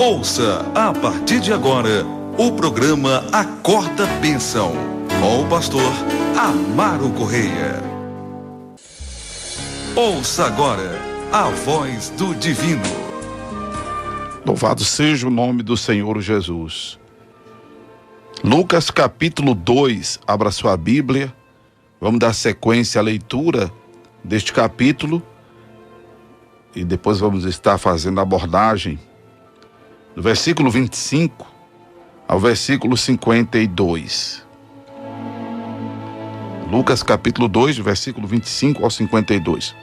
Ouça a partir de agora o programa Acorda Bênção, com o pastor Amaro Correia. Ouça agora a voz do divino. Louvado seja o nome do Senhor Jesus. Lucas capítulo 2, abra sua Bíblia. Vamos dar sequência à leitura deste capítulo e depois vamos estar fazendo a abordagem do versículo 25 ao versículo 52. Lucas capítulo 2, versículo 25 ao 52.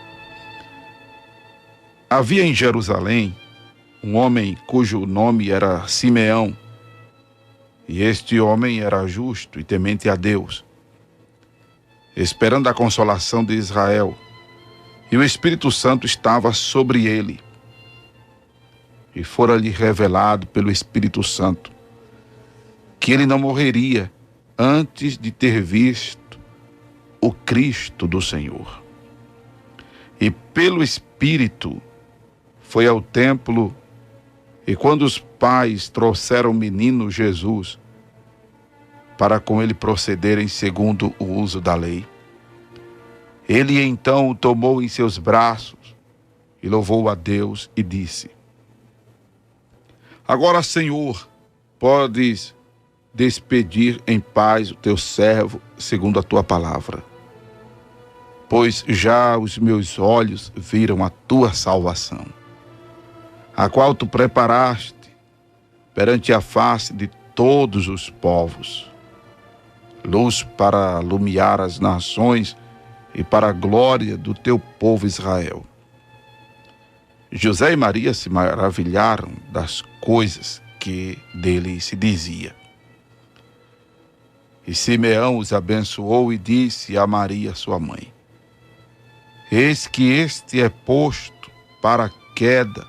Havia em Jerusalém um homem cujo nome era Simeão, e este homem era justo e temente a Deus, esperando a consolação de Israel, e o Espírito Santo estava sobre ele. E fora-lhe revelado pelo Espírito Santo que ele não morreria antes de ter visto o Cristo do Senhor. E pelo Espírito foi ao templo, e quando os pais trouxeram o menino Jesus para com ele procederem segundo o uso da lei, ele então o tomou em seus braços e louvou a Deus e disse: Agora, Senhor, podes despedir em paz o teu servo segundo a tua palavra, pois já os meus olhos viram a tua salvação, a qual tu preparaste perante a face de todos os povos, luz para alumiar as nações e para a glória do teu povo Israel. José e Maria se maravilharam das coisas que dele se dizia. E Simeão os abençoou e disse a Maria, sua mãe: Eis que este é posto para a queda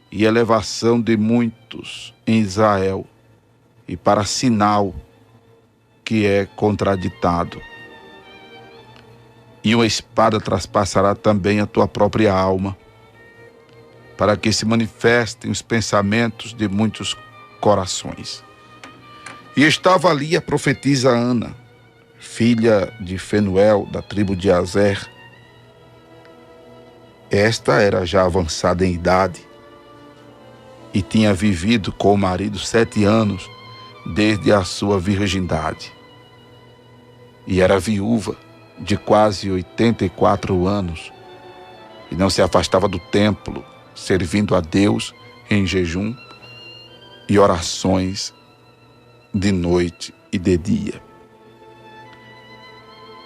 e elevação de muitos em Israel, e para sinal que é contraditado. E uma espada traspassará também a tua própria alma, para que se manifestem os pensamentos de muitos corações. E estava ali a profetisa Ana, filha de Fenuel, da tribo de Aser. Esta era já avançada em idade e tinha vivido com o marido 7 anos desde a sua virgindade. E era viúva de quase 84 anos e não se afastava do templo, servindo a Deus em jejum e orações de noite e de dia.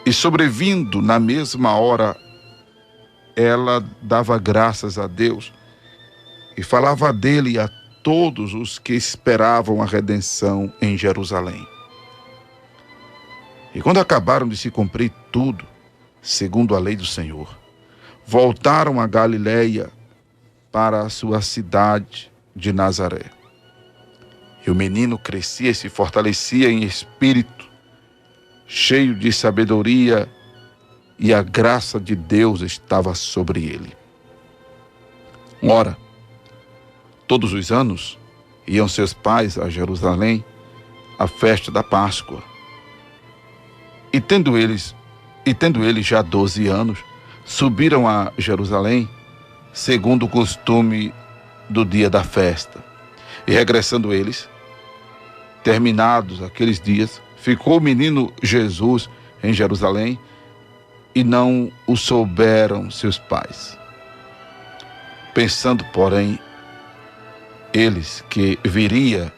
E sobrevindo na mesma hora, ela dava graças a Deus e falava dele a todos os que esperavam a redenção em Jerusalém. E quando acabaram de se cumprir tudo, segundo a lei do Senhor, voltaram a Galileia para a sua cidade de Nazaré. E o menino crescia e se fortalecia em espírito, cheio de sabedoria, e a graça de Deus estava sobre ele. Ora, todos os anos iam seus pais a Jerusalém à festa da Páscoa. E tendo eles já 12 anos, subiram a Jerusalém, segundo o costume do dia da festa. E regressando eles, terminados aqueles dias, ficou o menino Jesus em Jerusalém, e não o souberam seus pais. Pensando, porém, eles que viria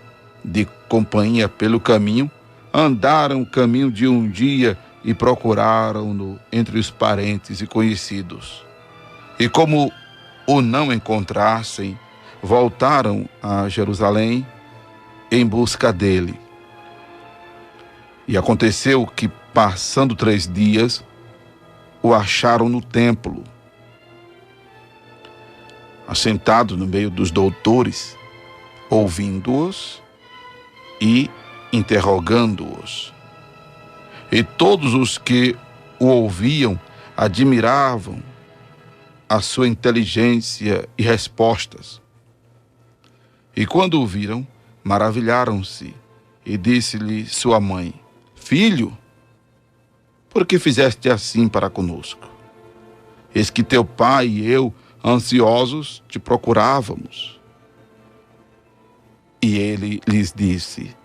de companhia pelo caminho, andaram o caminho de um dia e procuraram-no entre os parentes e conhecidos. E como o não encontrassem, voltaram a Jerusalém em busca dele. E aconteceu que, passando 3 dias, o acharam no templo, assentado no meio dos doutores, ouvindo-os e interrogando-os. E todos os que o ouviam admiravam a sua inteligência e respostas. E quando o viram, maravilharam-se. E disse-lhe sua mãe: Filho, por que fizeste assim para conosco? Eis que teu pai e eu, ansiosos, te procurávamos. E ele lhes disse: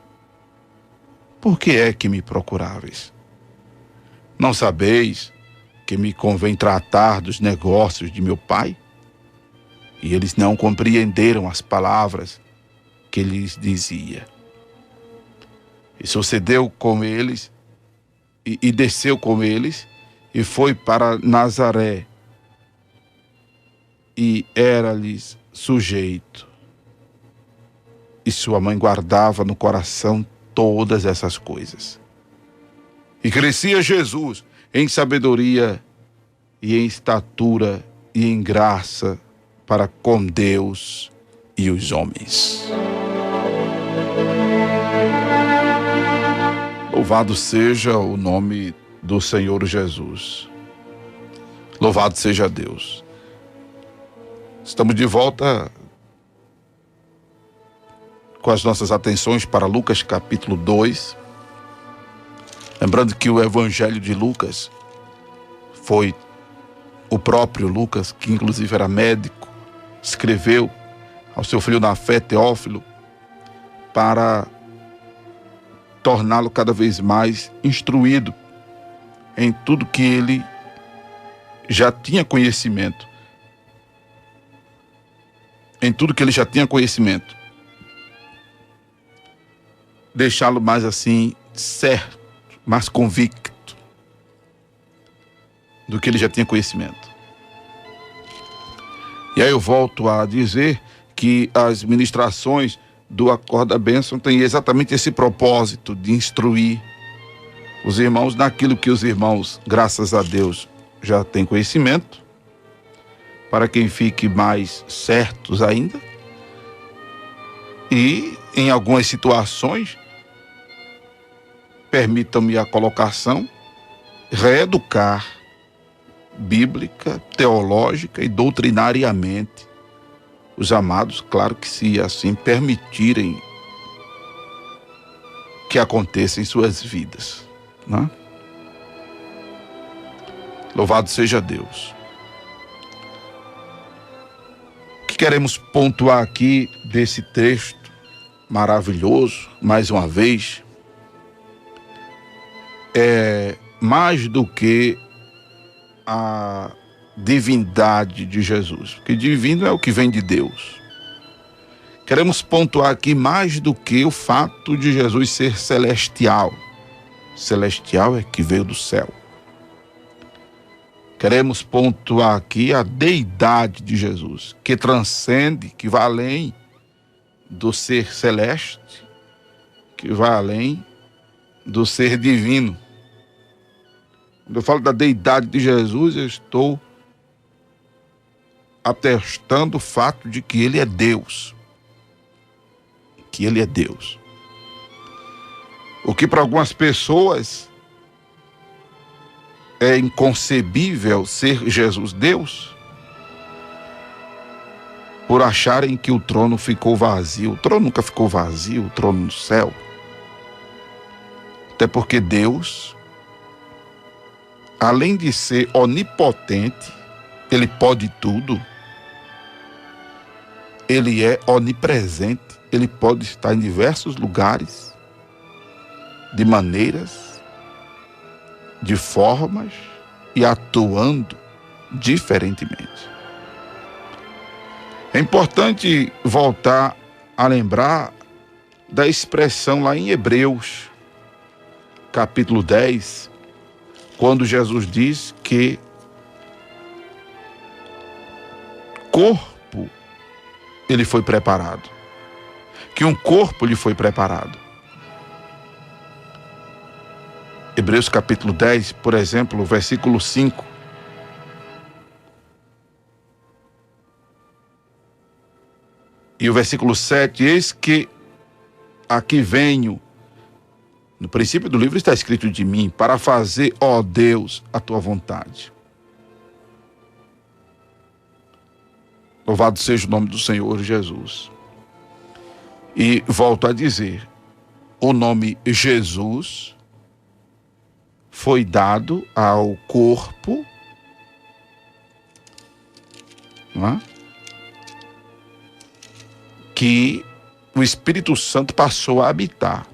Por que é que me procuráveis? Não sabeis que me convém tratar dos negócios de meu pai? E eles não compreenderam as palavras que lhes dizia. E sucedeu com eles, e desceu com eles, e foi para Nazaré, e era-lhes sujeito. E sua mãe guardava no coração todas essas coisas. E crescia Jesus em sabedoria e em estatura e em graça para com Deus e os homens. Louvado seja o nome do Senhor Jesus. Louvado seja Deus. Estamos de volta com as nossas atenções para Lucas capítulo 2. Lembrando que o Evangelho de Lucas foi o próprio Lucas, que inclusive era médico, escreveu ao seu filho na fé, Teófilo, para torná-lo cada vez mais instruído em tudo que ele já tinha conhecimento. Deixá-lo mais assim, certo, mais convicto do que ele já tinha conhecimento. E aí eu volto a dizer que as ministrações do Acorda Bênção têm exatamente esse propósito de instruir os irmãos naquilo que os irmãos, graças a Deus, já têm conhecimento, para que fiquem mais certos ainda. E em algumas situações, permitam-me a colocação, reeducar bíblica, teológica e doutrinariamente os amados, claro que se assim permitirem que aconteça em suas vidas, né? Louvado seja Deus. O que queremos pontuar aqui desse texto maravilhoso, mais uma vez, é mais do que a divindade de Jesus, porque divino é o que vem de Deus. Queremos pontuar aqui mais do que o fato de Jesus ser celestial. Celestial é que veio do céu. Queremos pontuar aqui a deidade de Jesus, que transcende, que vai além do ser celeste, que vai além do ser divino. Quando eu falo da deidade de Jesus, eu estou atestando o fato de que ele é Deus. Que ele é Deus. O que para algumas pessoas é inconcebível ser Jesus Deus, por acharem que o trono ficou vazio. O trono nunca ficou vazio, o trono no céu. Até porque Deus, além de ser onipotente, ele pode tudo, ele é onipresente, ele pode estar em diversos lugares, de maneiras, de formas e atuando diferentemente. É importante voltar a lembrar da expressão lá em Hebreus, capítulo 10, quando Jesus diz que corpo ele foi preparado, que um corpo lhe foi preparado. Hebreus capítulo 10, por exemplo, versículo 5. E o versículo 7, eis que aqui venho. No princípio do livro está escrito de mim, para fazer, ó Deus, a tua vontade. Louvado seja o nome do Senhor Jesus. E volto a dizer, o nome Jesus foi dado ao corpo, não é? Que o Espírito Santo passou a habitar.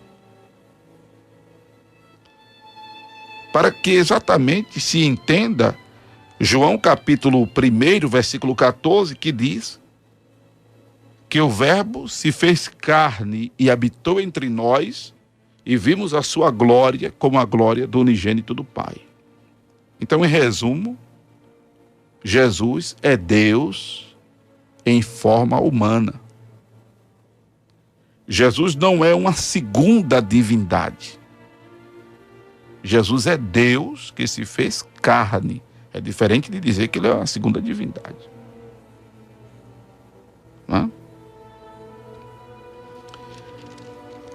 Para que exatamente se entenda João capítulo 1, versículo 14, que diz que o Verbo se fez carne e habitou entre nós e vimos a sua glória como a glória do unigênito do Pai. Então, em resumo, Jesus é Deus em forma humana. Jesus não é uma segunda divindade. Jesus é Deus que se fez carne. É diferente de dizer que ele é uma segunda divindade. Não é?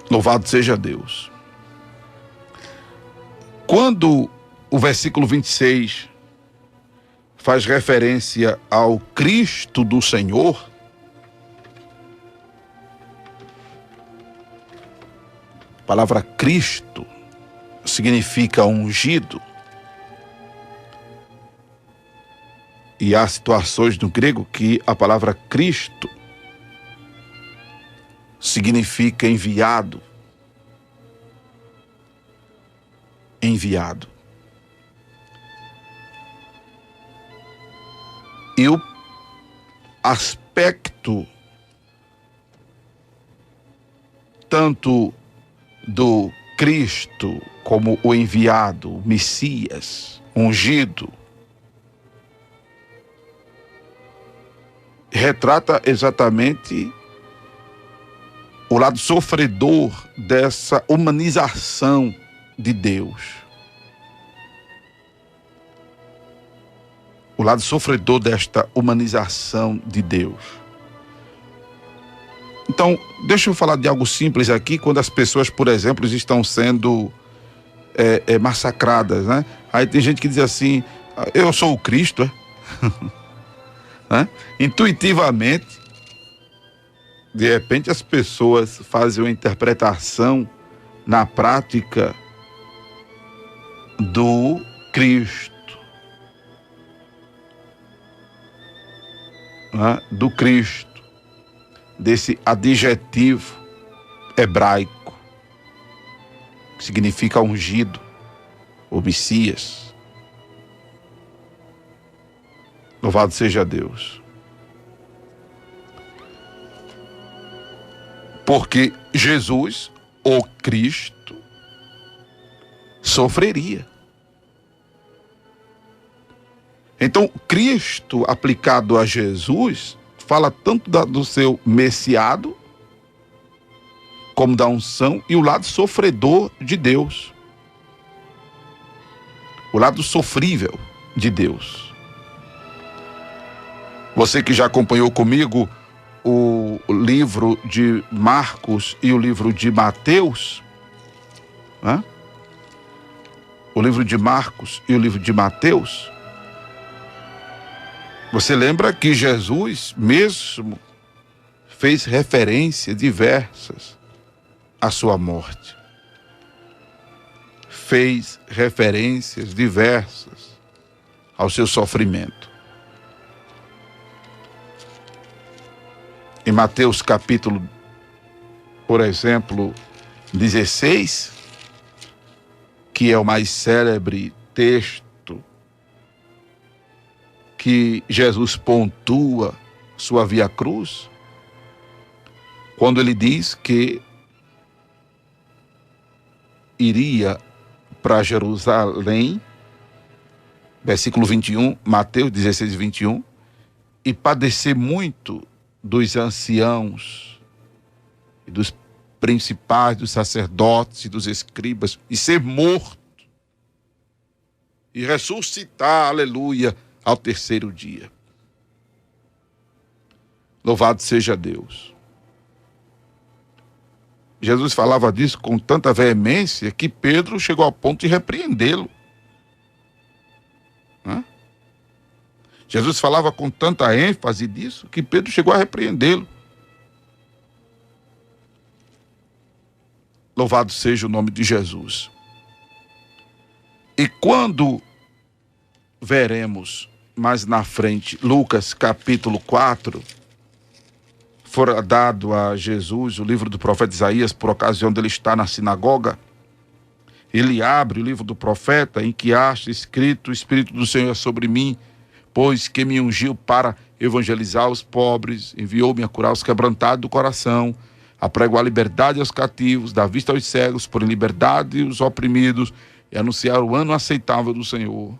Louvado seja Deus. Quando o versículo 26 faz referência ao Cristo do Senhor, a palavra Cristo significa ungido. E há situações no grego que a palavra Cristo significa enviado. Enviado. E o aspecto tanto do Cristo como o enviado, o Messias, ungido, retrata exatamente o lado sofredor dessa humanização de Deus. O lado sofredor desta humanização de Deus. Então, deixa eu falar de algo simples aqui, quando as pessoas, por exemplo, estão sendo massacradas, né? Aí tem gente que diz assim, eu sou o Cristo, é? Né? Intuitivamente, de repente as pessoas fazem uma interpretação na prática do Cristo, né? Do Cristo, desse adjetivo hebraico que significa ungido, o Messias. Louvado seja Deus. Porque Jesus, o Cristo, sofreria. Então, Cristo aplicado a Jesus fala tanto do seu messiado, como da unção e o lado sofredor de Deus. O lado sofrível de Deus. Você que já acompanhou comigo o livro de Marcos e o livro de Mateus, né? O livro de Marcos e o livro de Mateus, você lembra que Jesus mesmo fez referência diversas à sua morte. Fez referências diversas ao seu sofrimento. Em Mateus capítulo, por exemplo, 16, que é o mais célebre texto que Jesus pontua sua via cruz, quando ele diz que iria para Jerusalém, versículo 21, Mateus 16, 21, e padecer muito dos anciãos, e dos principais, dos sacerdotes e dos escribas, e ser morto, e ressuscitar, aleluia, ao terceiro dia. Louvado seja Deus. Jesus falava disso com tanta veemência que Pedro chegou ao ponto de repreendê-lo. Jesus falava com tanta ênfase disso que Pedro chegou a repreendê-lo. Louvado seja o nome de Jesus. E quando veremos mais na frente, Lucas capítulo 4, fora dado a Jesus o livro do profeta Isaías, por ocasião dele estar na sinagoga, ele abre o livro do profeta, em que acha escrito: o Espírito do Senhor é sobre mim, pois que me ungiu para evangelizar os pobres, enviou-me a curar os quebrantados do coração, a pregoar liberdade aos cativos, dar vista aos cegos, por liberdade os oprimidos, e anunciar o ano aceitável do Senhor.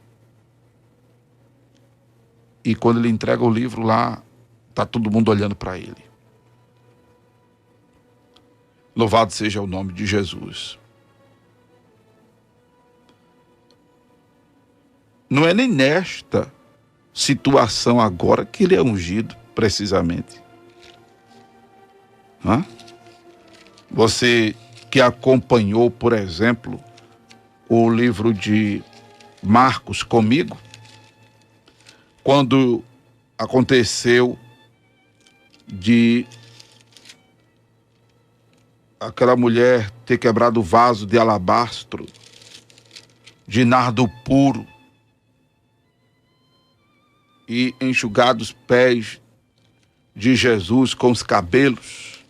E quando ele entrega o livro lá, está todo mundo olhando para ele. Louvado seja o nome de Jesus. Não é nem nesta situação agora que ele é ungido, precisamente. Você que acompanhou, por exemplo, o livro de Marcos comigo, quando aconteceu de aquela mulher ter quebrado o vaso de alabastro, de nardo puro, e enxugado os pés de Jesus com os cabelos,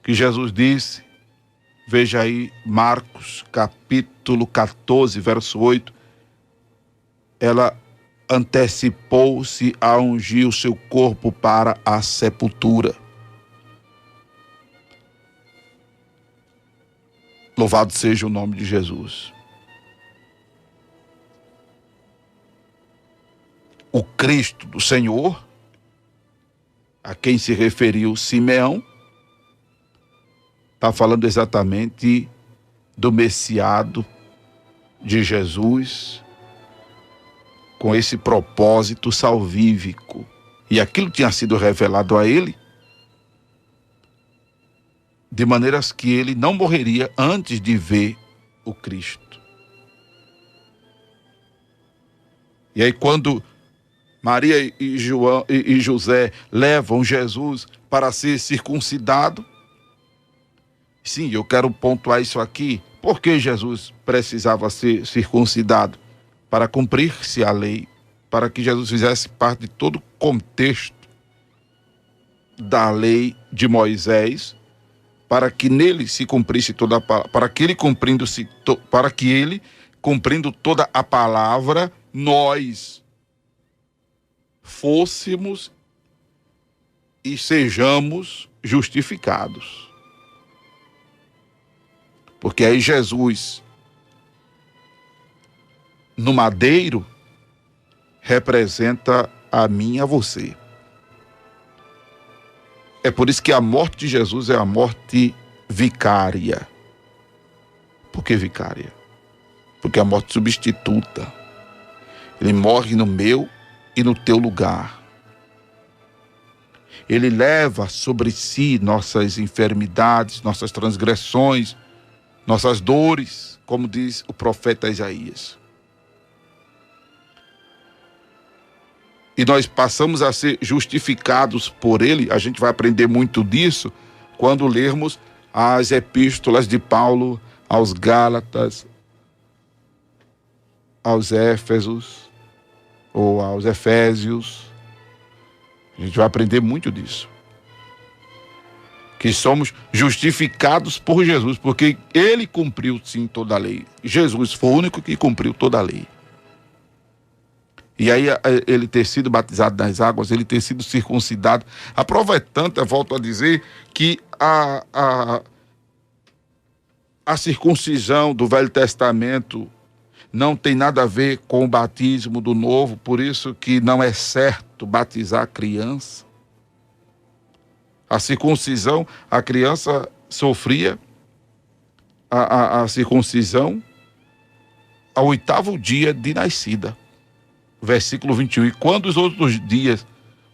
que Jesus disse, veja aí Marcos capítulo 14, verso 8, ela antecipou-se a ungir o seu corpo para a sepultura. Louvado seja o nome de Jesus. O Cristo do Senhor, a quem se referiu Simeão, está falando exatamente do Messiado de Jesus, com esse propósito salvífico. E aquilo tinha sido revelado a ele, de maneiras que ele não morreria antes de ver o Cristo. E aí quando Maria e José levam Jesus para ser circuncidado, sim, eu quero pontuar isso aqui, porque Jesus precisava ser circuncidado? Para cumprir-se a lei, para que Jesus fizesse parte de todo o contexto da lei de Moisés, para que nele se cumprisse toda a palavra, para que ele cumprindo toda a palavra, nós fôssemos e sejamos justificados. Porque aí Jesus, no madeiro, representa a mim e a você. É por isso que a morte de Jesus é a morte vicária. Por que vicária? Porque é a morte substituta. Ele morre no meu e no teu lugar. Ele leva sobre si nossas enfermidades, nossas transgressões, nossas dores, como diz o profeta Isaías. E nós passamos a ser justificados por ele. A gente vai aprender muito disso quando lermos as epístolas de Paulo aos Gálatas, aos Éfesos ou aos Efésios. A gente vai aprender muito disso. Que somos justificados por Jesus, porque ele cumpriu sim toda a lei. Jesus foi o único que cumpriu toda a lei. E aí ele ter sido batizado nas águas, ele ter sido circuncidado. A prova é tanta, volto a dizer, que a circuncisão do Velho Testamento não tem nada a ver com o batismo do Novo, por isso que não é certo batizar a criança. A circuncisão, a criança sofria a circuncisão ao 8º dia de nascida. Versículo 21. E quando os outros dias,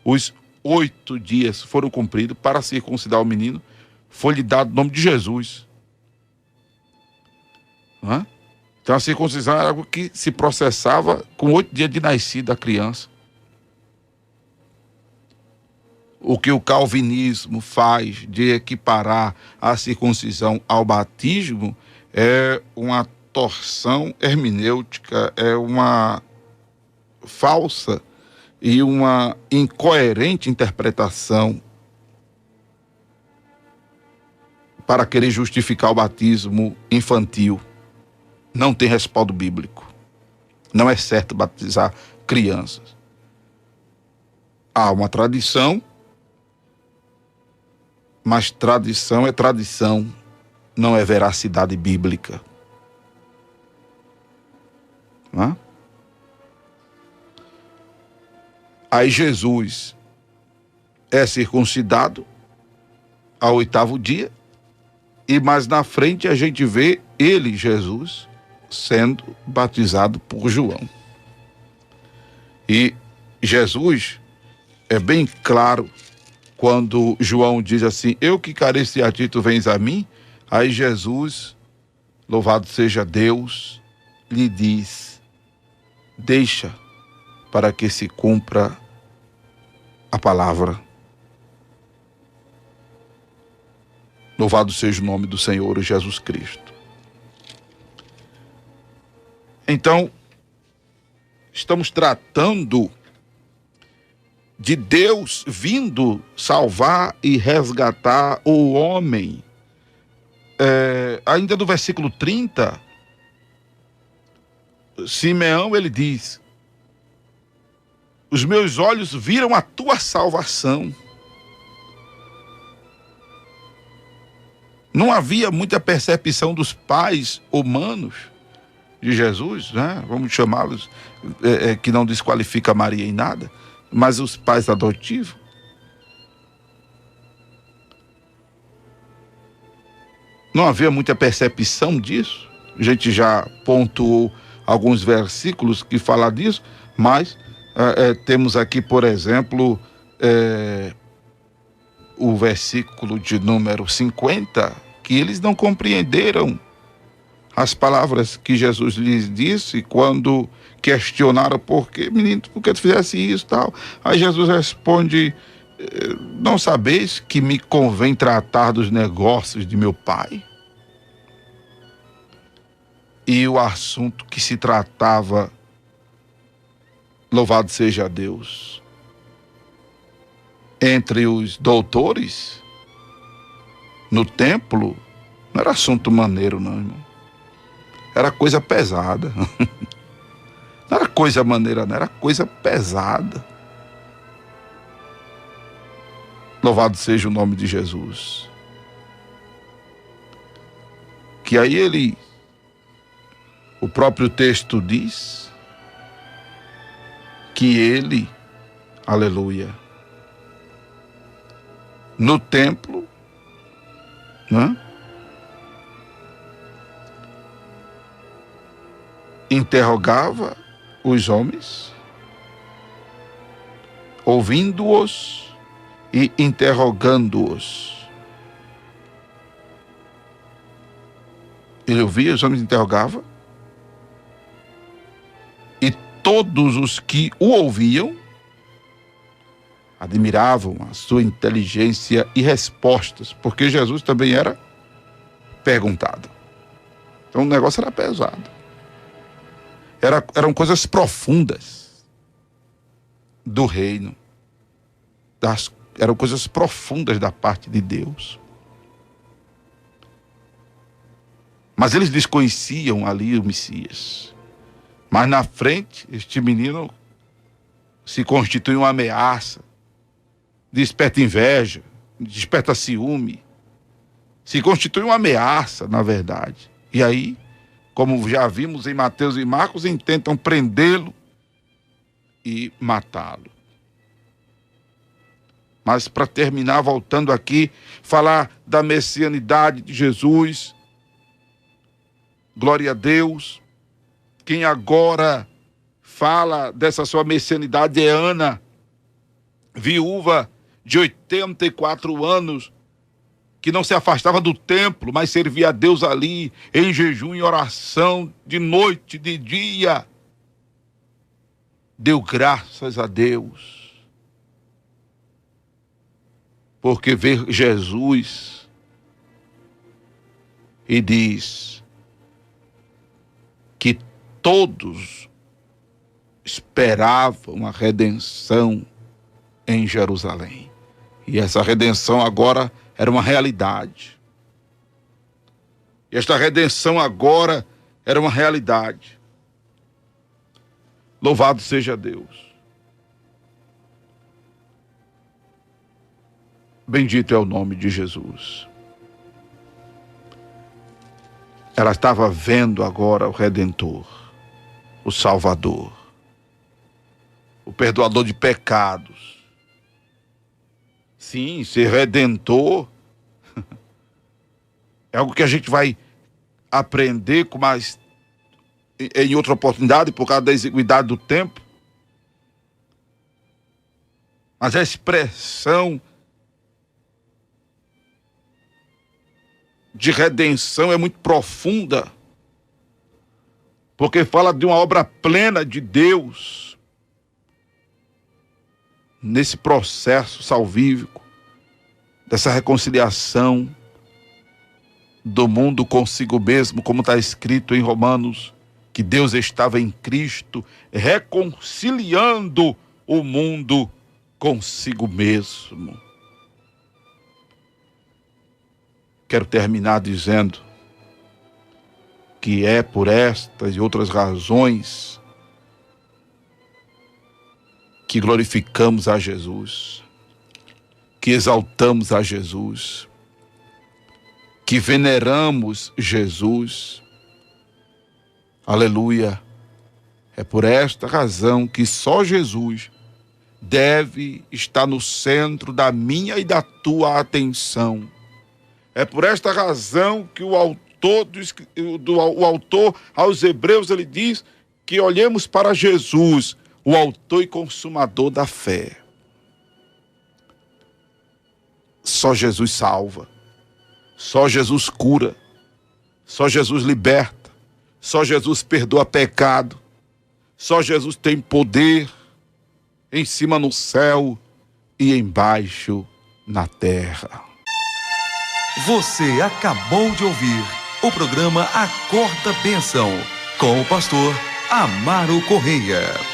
os 8 dias foram cumpridos para circuncidar o menino, foi-lhe dado o nome de Jesus. Então a circuncisão era algo que se processava com 8 dias de nascida a criança. o que o calvinismo faz de equiparar a circuncisão ao batismo é uma torção hermenêutica, é uma falsa e uma incoerente interpretação para querer justificar o batismo infantil. Não tem respaldo bíblico. Não é certo batizar crianças. Há uma tradição, mas tradição é tradição, não é veracidade bíblica. Não é? Aí Jesus é circuncidado ao 8º dia, e mais na frente a gente vê ele, Jesus, sendo batizado por João. E Jesus é bem claro quando João diz assim: eu que careci a ti, tu vens a mim. Aí Jesus, louvado seja Deus, lhe diz: deixa para que se cumpra a palavra. Louvado seja o nome do Senhor Jesus Cristo. Então, estamos tratando de Deus vindo salvar e resgatar o homem. Ainda no versículo 30, Simeão, ele diz: os meus olhos viram a tua salvação. Não havia muita percepção dos pais humanos de Jesus, né? Vamos chamá-los, que não desqualifica Maria em nada, mas os pais adotivos. Não havia muita percepção disso. A gente já pontuou alguns versículos que falam disso, mas temos aqui, por exemplo, o versículo de número 50, que eles não compreenderam as palavras que Jesus lhes disse quando questionaram: por que, menino, por que tu fizesse isso e tal? Aí Jesus responde: não sabeis que me convém tratar dos negócios de meu pai? E o assunto que se tratava, louvado seja Deus, entre os doutores no templo, não era assunto maneiro, não, irmão. Era coisa pesada. Não era coisa maneira, não, era coisa pesada. Louvado seja o nome de Jesus. Que aí o próprio texto diz que ele, aleluia, no templo, né, interrogava os homens, ouvindo-os e interrogando-os. Ele ouvia, os homens interrogavam, e todos os que o ouviam admiravam a sua inteligência e respostas, porque Jesus também era perguntado. Então o negócio era pesado. Eram coisas profundas do reino. Eram coisas profundas da parte de Deus. Mas eles desconheciam ali o Messias. Mas na frente, este menino se constitui uma ameaça, desperta inveja, desperta ciúme, se constitui uma ameaça, na verdade. E aí, como já vimos em Mateus e Marcos, intentam prendê-lo e matá-lo. Mas para terminar, voltando aqui, falar da messianidade de Jesus, glória a Deus. Quem agora fala dessa sua messianidade é Ana, viúva de 84 anos, que não se afastava do templo, mas servia a Deus ali, em jejum e oração, de noite, de dia. Deu graças a Deus. porque vê Jesus e diz que todos esperavam a redenção em Jerusalém. E essa redenção agora era uma realidade. E esta redenção agora era uma realidade. Louvado seja Deus. Bendito é o nome de Jesus. Ela estava vendo agora o Redentor, o Salvador, o perdoador de pecados. Sim, ser redentor é algo que a gente vai aprender com mais em outra oportunidade, por causa da exiguidade do tempo. Mas a expressão de redenção é muito profunda, porque fala de uma obra plena de Deus nesse processo salvífico, dessa reconciliação do mundo consigo mesmo, como está escrito em Romanos, que Deus estava em Cristo reconciliando o mundo consigo mesmo. Quero terminar dizendo que é por estas e outras razões que glorificamos a Jesus, que exaltamos a Jesus, que veneramos Jesus. Aleluia! É por esta razão que só Jesus deve estar no centro da minha e da tua atenção. É por esta razão que o autor aos Hebreus, ele diz que olhemos para Jesus, o autor e consumador da fé. Só Jesus salva, só Jesus cura, só Jesus liberta, só Jesus perdoa pecado, só Jesus tem poder em cima no céu e embaixo na terra. Você acabou de ouvir o programa Acorda Bênção, com o pastor Amaro Correia.